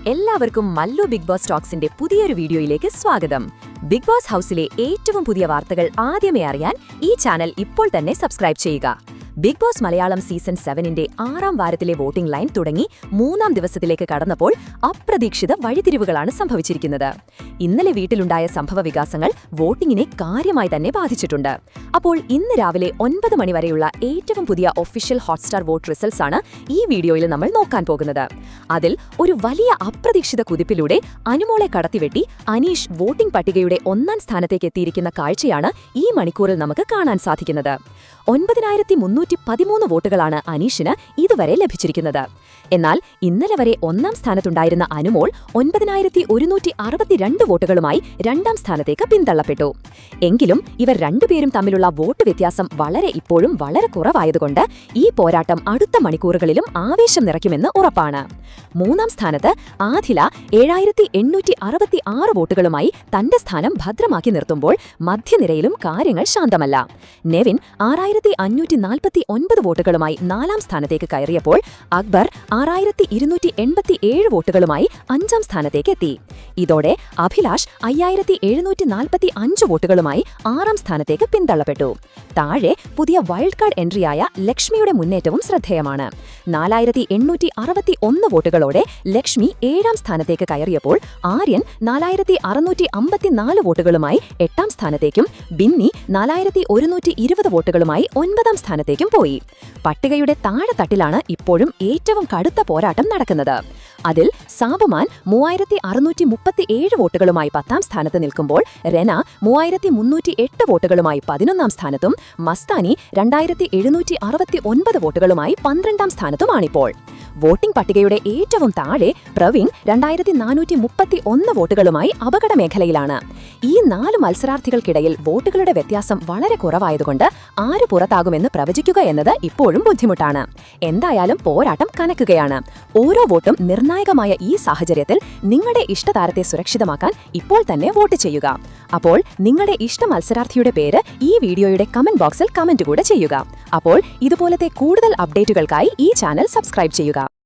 എല്ലാവർക്കും Mallu big boss ടോക്സിന്റെ പുതിയൊരു വീഡിയോയിലേക്ക് സ്വാഗതം. ബിഗ് ബോസ് ഹൗസിലെ ഏറ്റവും പുതിയ വാർത്തകൾ ആദ്യമേ അറിയാൻ ഈ ചാനൽ ഇപ്പോൾ തന്നെ സബ്സ്ക്രൈബ് ചെയ്യുക. ബിഗ് ബോസ് മലയാളം സീസൺ 7ന്റെ 6ാം വാരത്തിലെ വോട്ടിംഗ് ലൈൻ തുടങ്ങി 3ാം ദിവസത്തിലേക്ക് കടന്നപ്പോൾ അപ്രതീക്ഷിത വഴിതിരിവുകളാണ് സംഭവിച്ചിരിക്കുന്നത്. ഇന്നലെ വീട്ടിലുണ്ടായ സംഭവവികാസങ്ങൾ വോട്ടിംഗിനെ കാര്യമായി തന്നെ ബാധിച്ചിട്ടുണ്ട്. അപ്പോൾ ഇന്ന് രാവിലെ 9 മണി വരെയുള്ള ഏറ്റവും പുതിയ ഒഫീഷ്യൽ ഹോട്ട്സ്റ്റാർ വോട്ട് റിസൾട്ട്സ് ആണ് ഈ വീഡിയോയിൽ നമ്മൾ നോക്കാൻ പോകുന്നത്. അതിൽ ഒരു വലിയ അപ്രതീക്ഷിത കുതിപ്പിലൂടെ അനുമോളെ കടത്തിവെട്ടി അനീഷ് വോട്ടിംഗ് പട്ടികയുടെ 1ാം സ്ഥാനത്തേക്ക് എത്തിയിരിക്കുന്ന കാഴ്ചയാണ് ഈ മണിക്കൂറിൽ നമുക്ക് കാണാൻ സാധിക്കുന്നത്. 9313 വോട്ടുകളാണ് അനീഷിന് ഇതുവരെ ലഭിച്ചിരിക്കുന്നത്. എന്നാൽ ഇന്നലെ വരെ 1ാം സ്ഥാനത്തുണ്ടായിരുന്ന അനുമോൾ 9162 വോട്ടുകളുമായി 2ാം സ്ഥാനത്തേക്ക് പിന്തള്ളപ്പെട്ടു. എങ്കിലും ഇവർ രണ്ടുപേരും തമ്മിലുള്ള വോട്ട് വ്യത്യാസം ഇപ്പോഴും വളരെ കുറവായതുകൊണ്ട് ഈ പോരാട്ടം അടുത്ത മണിക്കൂറുകളിലും ആവേശം നിറയ്ക്കുമെന്ന് ഉറപ്പാണ്. 3ാം സ്ഥാനത്ത് ആദില 7866 വോട്ടുകളുമായി തന്റെ സ്ഥാനം ഭദ്രമാക്കി നിർത്തുമ്പോൾ മധ്യനിരയിലും കാര്യങ്ങൾ ശാന്തമല്ല. നെവിൻ 6549 വോട്ടുകളുമായി 4ാം സ്ഥാനത്തേക്ക് കയറിയപ്പോൾ അക്ബർ 6287 വോട്ടുകളുമായി 5ാം സ്ഥാനത്തേക്ക് എത്തി. ഇതോടെ അഭിലാഷ് 5745 വോട്ടുകളുമായി 6ാം സ്ഥാനത്തേക്ക് പിന്തള്ളപ്പെട്ടു. താഴെ പുതിയ വൈൽഡ് കാർഡ് എൻട്രിയായ ലക്ഷ്മിയുടെ മുന്നേറ്റവും ശ്രദ്ധേയമാണ്. 4861 വോട്ടുകളോടെ ലക്ഷ്മി 7ാം സ്ഥാനത്തേക്ക് കയറിയപ്പോൾ ആര്യൻ 4654 വോട്ടുകളുമായി 8ാം സ്ഥാനത്തേക്കും ബിന്നി 4120 വോട്ടുകളുമായി 9ാം സ്ഥാനത്തേക്കും പോയി. പട്ടികയുടെ താഴെത്തട്ടിലാണ് ഇപ്പോഴും ഏറ്റവും കടുത്ത പോരാട്ടം നടക്കുന്നത്. അതിൽ സാബുമാൻ 3637 വോട്ടുകളുമായി 10ാം സ്ഥാനത്ത് നിൽക്കുമ്പോൾ റെന 3308 വോട്ടുകളുമായി 11ാം സ്ഥാനത്തും മസ്താനി 2769 വോട്ടുകളുമായി 12ാം സ്ഥാനത്തുമാണിപ്പോൾ. വോട്ടിംഗ് പട്ടികയുടെ ഏറ്റവും താഴെ പ്രവീൺ 2431 വോട്ടുകളുമായി അപകട മേഖലയിലാണ്. ഈ 4 മത്സരാർത്ഥികൾക്കിടയിൽ വോട്ടുകളുടെ വ്യത്യാസം വളരെ കുറവായതുകൊണ്ട് ആര് പുറത്താകുമെന്ന് പ്രവചിക്കുക എന്നത് ഇപ്പോഴും ബുദ്ധിമുട്ടാണ്. എന്തായാലും പോരാട്ടം കനക്കുകയാണ്. ഓരോ വോട്ടും നിർണായകമായ ഈ സാഹചര്യത്തിൽ നിങ്ങളുടെ ഇഷ്ടതാരത്തെ സുരക്ഷിതമാക്കാൻ ഇപ്പോൾ തന്നെ വോട്ട് ചെയ്യുക. അപ്പോൾ നിങ്ങളുടെ ഇഷ്ട മത്സരാർത്ഥിയുടെ പേര് ഈ വീഡിയോയുടെ കമന്റ് ബോക്സിൽ കമന്റ് കൂടെ ചെയ്യുക. അപ്പോൾ ഇതുപോലത്തെ കൂടുതൽ അപ്ഡേറ്റുകൾക്കായി ഈ ചാനൽ സബ്സ്ക്രൈബ് ചെയ്യുക.